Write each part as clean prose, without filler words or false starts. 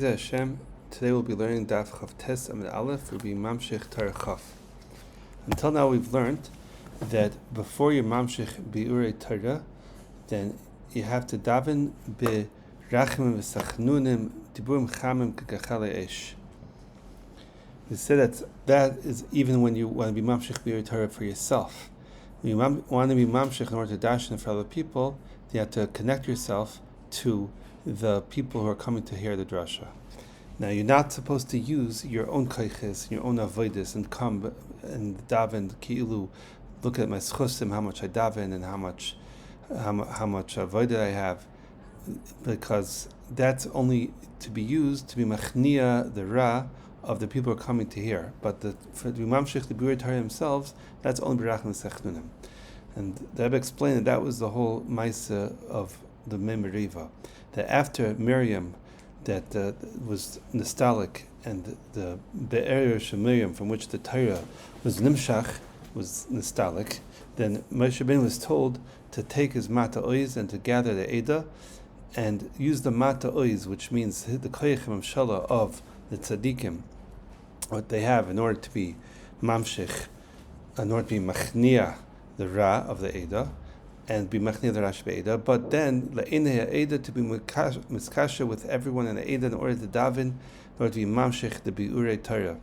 Hashem, today we'll be learning Daf Chav Tes Amud Aleph. We'll be Mamshech Torah Chav. Until now, we've learned that before you Mamshech Biurei Torah, then you have to daven be Rachim v'Sachnunim Diburim Chamim K'Gachale Eish. We said that is even when you want to be Mamshech Biurei Torah for yourself. When you want to be Mamshech in order to darshan for other people, you have to connect yourself to the people who are coming to hear the drasha. Now, you're not supposed to use your own koiches, your own avodas, and come and daven ki'ilu, look at my schusim, how much I daven, and how much avodah I have, because that's only to be used to be machnia the ra of the people who are coming to hear. But for the mamshich the Biurei Torah themselves, that's only berachim sechnunim. And the Rebbe explained that was the whole ma'aseh of the Meriva, that after Miriam, that was nostalgic, and the area of Miriam from which the Torah was nimshach, was nostalgic, then Moshe Rabbeinu was told to take his mata oiz and to gather the Eda and use the mata oiz, which means the koyach mamshala of the tzaddikim, what they have in order to be mamshich, in order to be machnia the ra of the Eda, and be machnia the rash be'eda, but then la'inei Eda to be miskasha with everyone in the Eda in order to daven, in order to be mamshich the biurei Torah.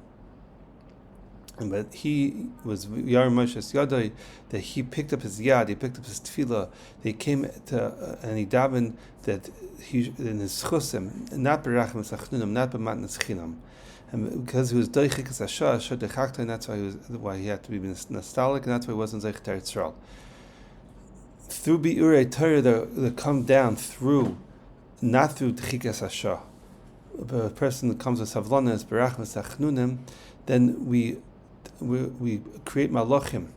But he was Yar Moshe's Yadai, that he picked up his yad, he picked up his tefillah, they came to, and he davened that he, in his chusim, not berachim sachnunim, not b'matnas chinam. And because he was doichik as asha dechakta, and that's why he had to be nostalgic, and that's why he wasn't zeich teretz Yisrael. Through biurei Torah, they come down through, not through Tchikas Hasha. A person that comes with Savlanas, Berachim, Sachnunim, then we create Malachim,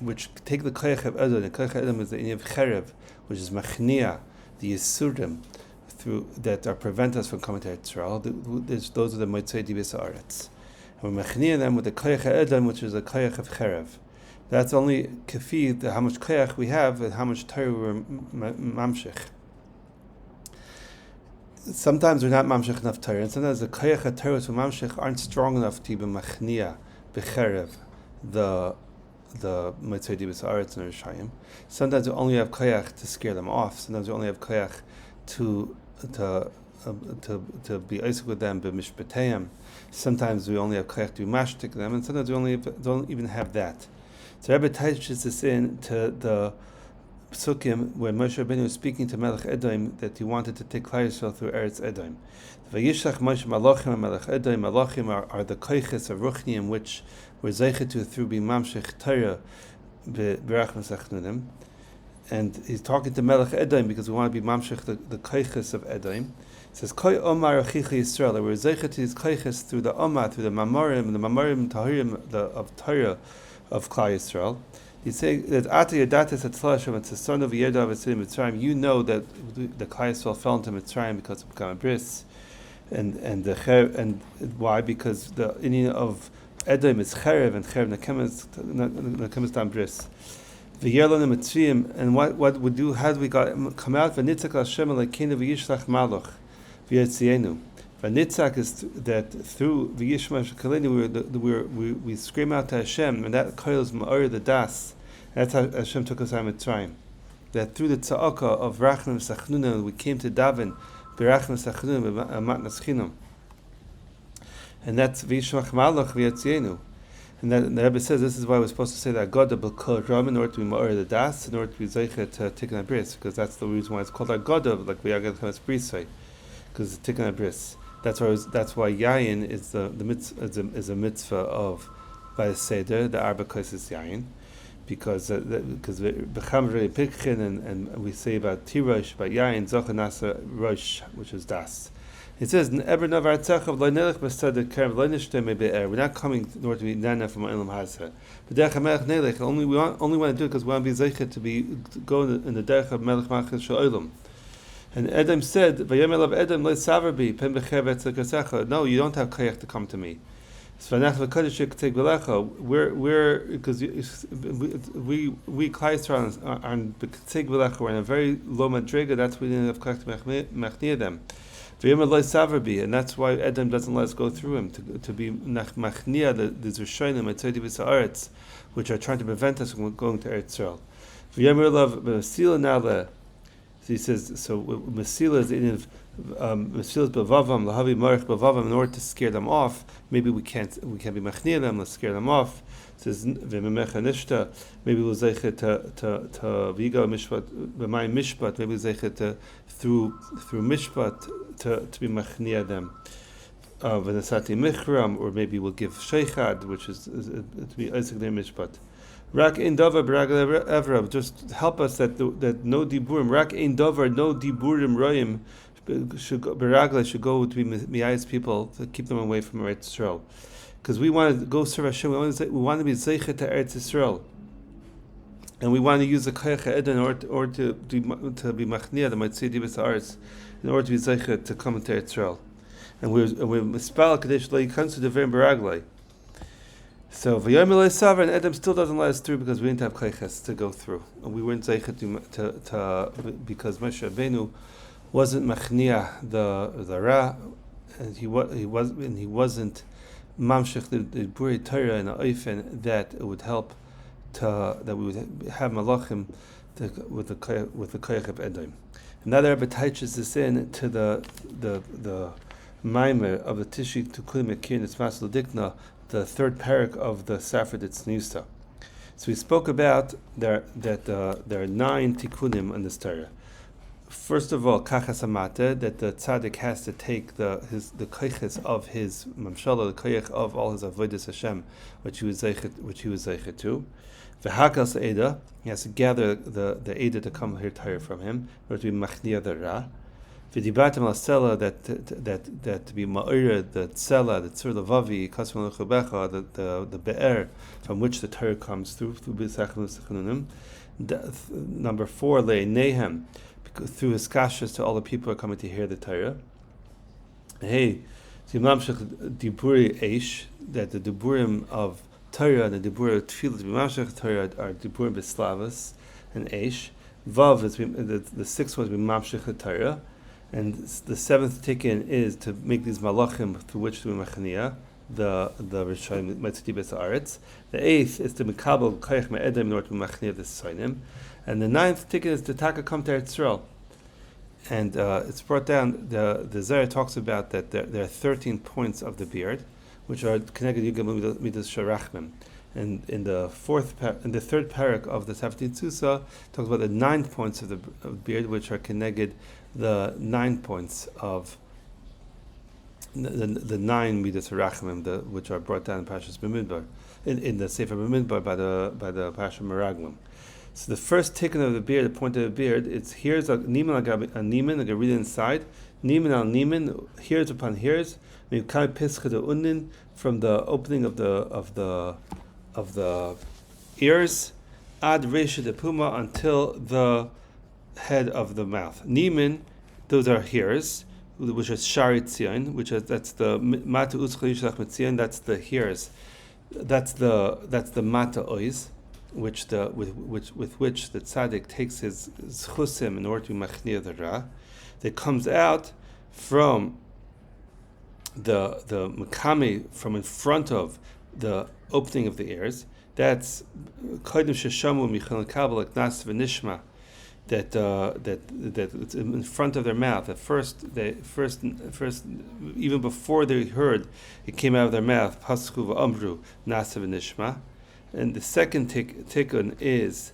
which take the Koyach of Edom. The Koyach of Edom is the Inyan of Cherev, which is Machnia, the Yisurim, that are prevent us from coming to Israel. Those are the Motzei Dibis Haaretz. And we're Machnia them with the Koyach of Edom, which is the Koyach of Cherev. That's only kafi, how much koyach we have and how much Torah we're mamshech. Sometimes we're not mamshech enough Torah, and sometimes the koyach of Torah to mamshech aren't strong enough to be machnia becherev the Motzei Dibis Haaretz and Rishayim. Sometimes we only have koyach to scare them off. Sometimes we only have koyach to be isaac with them b'mishpateim. Sometimes we only have koyach to be mashtik them, and sometimes we don't even have that. So Rebbe teaches this in to the psukim where Moshe Rabbeinu was speaking to Melech Edom that he wanted to take Klal Yisrael through Eretz Edom. Vayishlach Moshe Malachim and Melech Edom. Malachim are the koiches of Ruchniim which were zeichet to through being mamshech Torah berachim sachnunim. And he's talking to Melech Edom because we want to be mamshech the koiches of Edom. It says Koi Omar Achicha Yisrael. We're zeichet to his koiches through the Omar, through the Mamorim, and the Mamorim Tahirim of Torah of Klal Yisrael. You say that Ata Yadatis Atzlashem, it's the son of Yerda of Mitzrayim. You know that the Klal Yisrael fell into Mitzrayim because of becoming bris, and why? Because the Indian of Edom is Cherev, and Cherev Nekemes Dam bris. V'yerlon Mitzrayim, and what would do? How do we come out? V'nitzak Hashem Elokeinu v'yishlach Malach v'yetzienu. V'nitzak is that through v'yishma shekalenu we scream out to Hashem, and that koils ma'or the das. That's how Hashem took us out of Mitzrayim. That through the tza'aka of rachim sachnunim we came to daven berachim sachnunim b'matnas chinam. And that's v'yishma malach v'yetzienu. And the Rebbe says this is why we're supposed to say that God b'kol ram in order to be ma'or the das, in order to be zeichet to tikkun bris, because that's the reason why it's called Agada, like we are going to come as brisay, because it's tikkun bris. That's why yayin is is a mitzvah of by the seder. The arba kos is yayin, because b'cham really pikchin and we say about tirosh about yayin zocha nasa rosh, which is das. It says ever navar tzachav lo nelech b'sadeh kerem lo nishtem mebe'er. We're not coming nor to be nana from ilam hazeh. But derech hamelech nelech only want to do it because we want to be zeichet to go in the derech of melech machas shel olam. And Edom said, "Vayemel of Edom le saverbi pen bechevet zekasecha." No, you don't have koyach to come to me. We're because we Klal Yisrael are in b'tzeg v'lecha. We're in a very low madriga. That's why we didn't have koyach to mechniya them. And that's why Edom doesn't let us go through him, to be machnia the Zushonim and Tzedi B'Sa'aretz, which are trying to prevent us from going to Eretz Yisrael. So he says, so Mesila is in Mesila is Bavavam, Lahavi Marich Bavavam, in order to scare them off. Maybe we can't be machnia them, let's scare them off. It says V'memecha Nishta, maybe we'll zeiche to Viga Mishpat, B'may Mishpat, maybe we'll zeiche to through Mishpat to be machnia them. V'nasati Michram, or maybe we'll give Sheichad, which is to be Isaac their Mishpat. Rak ein davar b'ragel evrav. Just help us that no diburim. Rak ein davar, no diburim royim should go to be miyayis people, to keep them away from Eretz Yisrael. Because we want to go serve Hashem. We want to be zeichet to Eretz Yisrael, and we want to use the koyach ha'edan or to be machnia the mitzvah b'sa'aretz, in order to be zeichet to come into Eretz Yisrael. And we're mispal kadesh lo yikansu deverim b'raglei. So V'yom Eloi Savar, and Edom still doesn't let us through because we didn't have kleiches to go through, and we weren't zeichet to because Moshe Rabbeinu wasn't machnia the ra, and he wasn't mamshich the buri Torah in a oifen that it would help that we would have malachim with the koyach of Edom. Another Rebbe teaches this in to the maimer of the Tishi Tukulim Ekir Nitzmas L'Dikna, the third parak of the Sefer Tzniusa. So we spoke about that there are 9 tikkunim in this Torah. First of all, kachas amate, that the tzaddik has to take the koiches of his mamshala, the koich of all his avodas Hashem, which he was zeichet to. V'hakas eda, he has to gather the eda to come here Torah from him, in order to be machnia the ra. V'dibatim al sela, that to be ma'ira the sela, the tzur levavi, kasvan lechubecha, the be'er from which the Torah comes through b'sachnu sechanunim. Number 4, le'nehem, through his kashas to all the people who are coming to hear the Torah. Hey, mamshech diburi eish, that the diburim of Torah and the diburim of tefillah mamshech Torah are diburim b'slavas and eish. Vav is the 6th one is mamshech Torah. And the 7th tikkun is to make these malachim through which to be machania, the Rishayim Mitzvah B'Sa'aretz. The 8th is to mekabel koyach me'edem in order to be machania the Sainim. And the 9th tikkun is to taka come to Eretz Yisrael. And it's brought down, the Zohar talks about that there are 13 points of the beard, which are connected Yugam Midas Sharachmim. And in the third parak of the 17th Susa talks about the 9 points of the beard, which are connected the 9 points of the 9 midas harachmim, which are brought down in Parshas B'Midbar, in the Sefer B'Midbar by the Parshas Meraglim. So the first tikkun of the beard, the point of the beard, it's here's a niman a niman, like I read it inside, niman al niman, here's upon here's, mikay pischa de unin, from the opening of the ears, ad resha de puma, until the head of the mouth. Niman, those are hairs, which is shari tzion, that's the mata utzcha yishlach mitzion, that's the hairs, that's the mata ois, with which the tzaddik takes his chusim in order to machnia the ra, that comes out from the makami, from in front of the opening of the ears. That's kodim sheshamu michal kabel nas v'nishma, that it's in front of their mouth. At first, even before they heard, it came out of their mouth. Pasku v'amru nas v'nishma. And the second tikkun is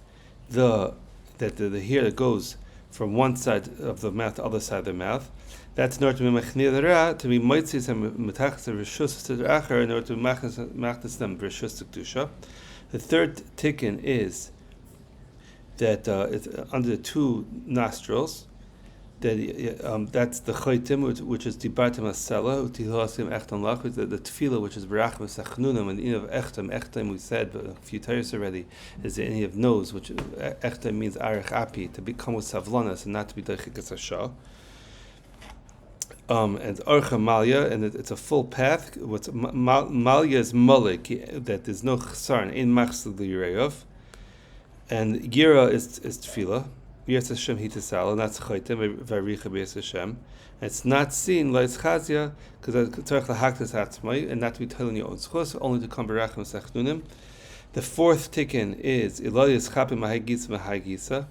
the hair that goes from one side of the mouth to the other side of the mouth. That's in order to be machnia the ra, to be moitzis and metachas rishus to the acher, in order to machnas them rishus to kedusha. The third tikkun is that it's under the 2 nostrils. That's the chaytim, which is dibatim asela, utilasim echtam lach, the tefillah, which is berachim sachnunim, and in of echtam we said a few times already, is the in of nose, which echtam means arich api, to become with savlanas and not to be deichikas hasha. And orcha malya, and it's a full path. What's malya is malik, that there's no chsarn in machzul l'yireyov, and gira is tefillah. Yetz Hashem hitasal, and that's chaytim v'aricha b'Yetz Hashem. It's not seen lois chazia because tzarich lahaktas hatzmai and not to be telling your own schos, only to come berachim sechnunim. The fourth tikkun is ilayis chapim mahagisa mahagisa,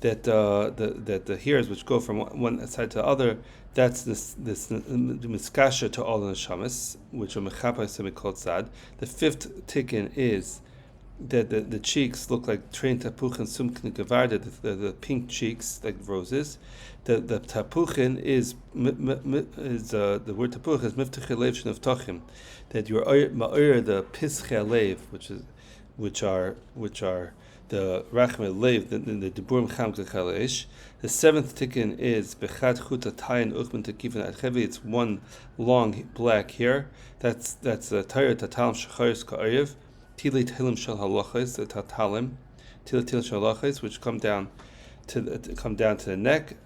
that the hairs which go from one side to the other, that's this miskasha to all the neshamas, which are mechapa semikol tzad. The fifth tikkun is that the cheeks look like train tapuchin sumkin gevarda, the pink cheeks like roses. The tapuchin is the word tapuch is miftachei lev shenavtachim, that you're ma'ir the pischei lev, which are the rachmei lev, the diburim cham kechalesh. The seventh tikkun is bechad chuta tayin uchman tekifin adchevi. It's one long black hair. That's the Torah tatalim shachayis ka'ariv. Tili tilim shel halachos, the tatalim, tili shel halachos, which come down to the neck.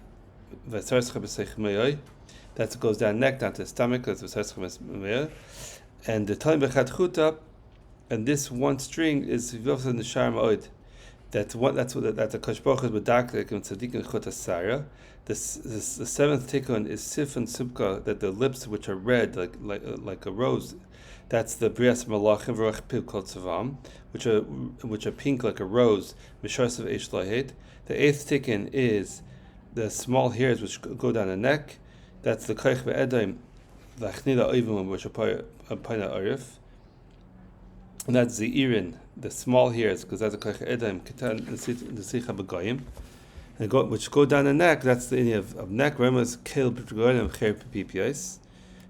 That goes down neck down to the stomach. That's and the talim bechad chuta, and this one string is v'yosef nishar ma'od. That's a Kosh Baruch Hu b'daklik and tzaddik chuta sara. The seventh tikkun is sif and subka, that the lips which are red like a rose. That's the Brias Malachim V'Roch Piv Kol Tzavam, which are pink like a rose. Misharsav Eish Lahet. The eighth tikkun is the small hairs which go down the neck. That's the Koich Ve'edaim Lachnida Oivim, which are Paina Arif. And that's the Irin, the small hairs, because that's a Koich Ve'edaim Ketan Nesicha B'Goyim, which go down the neck. That's the idea of neck. Remas Kel B'Goyim Cher Pipiyos.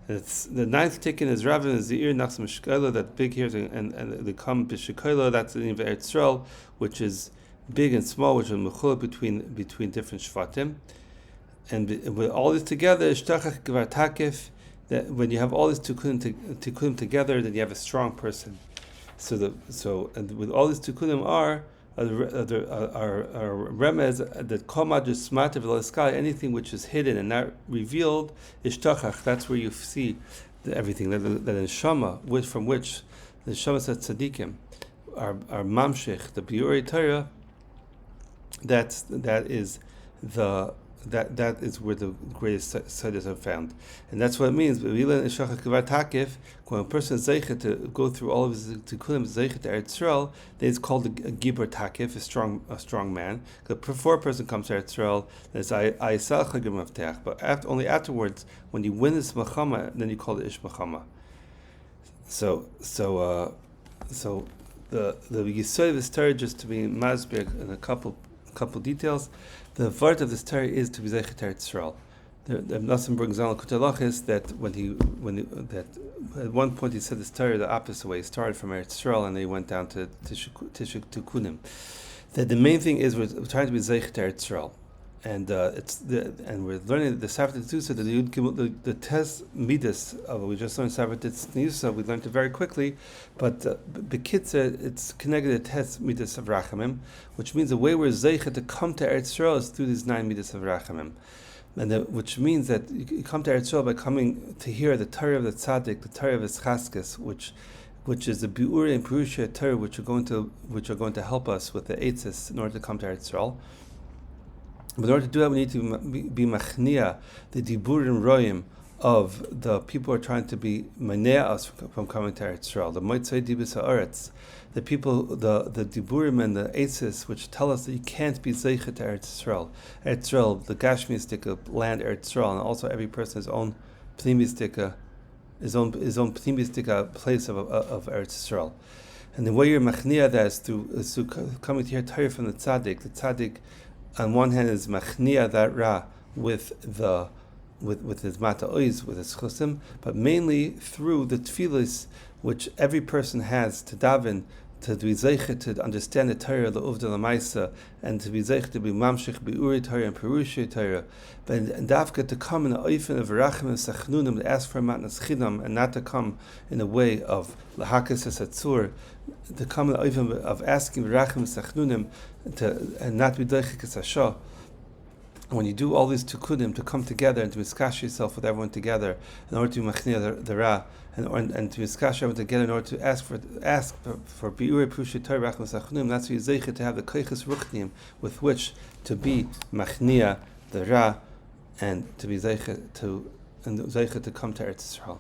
And it's the ninth tikkun is Ravin is the ear nachs mishkala, that big hairs and they come b'shikola. That's the name of Eretz Yisrael, which is big and small, which is mechula between different shvatim. And with all this together, shtachach gvar takif, that when you have all this tikkunim together, then you have a strong person. And with all these tikkunim are remez that komad smarter v'laskai, anything which is hidden and not revealed is tachach. That's where you see everything that neshama, from which the neshama said tzaddikim are mamshich, the biurei Torah. That is where the greatest studies are found, and that's what it means. When a person is zeichet to go through all of his tikkunim, zeichet to Eretz Yisrael, then it's called a gibor takif, a strong man. Before a person comes to Eretz Yisrael, there's ayisal chagim avteach. But only afterwards, when you win this machama, then you call it ish machama. So the yisod of this Torah, just to be masbir in a couple details. The vart of this Torah is to be zeichet Eretz Yisrael. The Nassim brings down Kutalachis that that at one point he said this Torah the opposite way. He started from Eretz Yisrael and then he went down to Tikkunim. That the main thing is we're trying to be zeichet Eretz Yisrael, and we're learning the Savat Tznusa, the Tes Midas of we just learned Savat Tznusa. We learned it very quickly, but Bekitza it's connected to Tes Midas of Rachamim, which means the way we're zeichet to come to Eretz Yisrael is through these 9 Midas of Rachamim. Which means that you come to Eretz Yisrael by coming to hear the Torah of the Tzaddik, the Torah of Eschaskas, which is the Bi'uri and Perusha Torah, which are going to help us with the Eitzes in order to come to Eretz Yisrael. But in order to do that, we need to be machnia, the diburim royim of the people who are trying to be manea us from coming to Eretz Yisrael. The moitzei dibus haaretz, the people, the diburim and the eitzes, which tell us that you can't be zeichet to Eretz Yisrael. Eretz Yisrael, the gashmistic land Eretz Yisrael, and also every person his own pnimistic, his own pnimistic place of Eretz Yisrael. And the way you're machnia that is through coming to hear Torah from the tzaddik. The tzaddik, on one hand, is machnia that ra with his mata oiz, with his chusim, but mainly through the tefillos which every person has to daven, to be zeichet, to understand the Torah, the uvda l'maisa, and to be zeichet, to be mamshich, bi'uri Torah and perushay Torah, and dafka to come in the oifen of rachim and sachnunim, to ask for matnas chinam, and not to come in a way of lahakas esatzur, to come in the oifen of asking rachim and sachnunim, and not be deichik esashah. when you do all these tukudim to come together and to miskash yourself with everyone together in order to machnia the ra and to miskash everyone together in order to ask for biurei prusha Torah rachmas achunim, that's why you zeicha to have the koiches ruchnim with which to be machnia the ra and to be zeicha to come to Eretz Yisrael.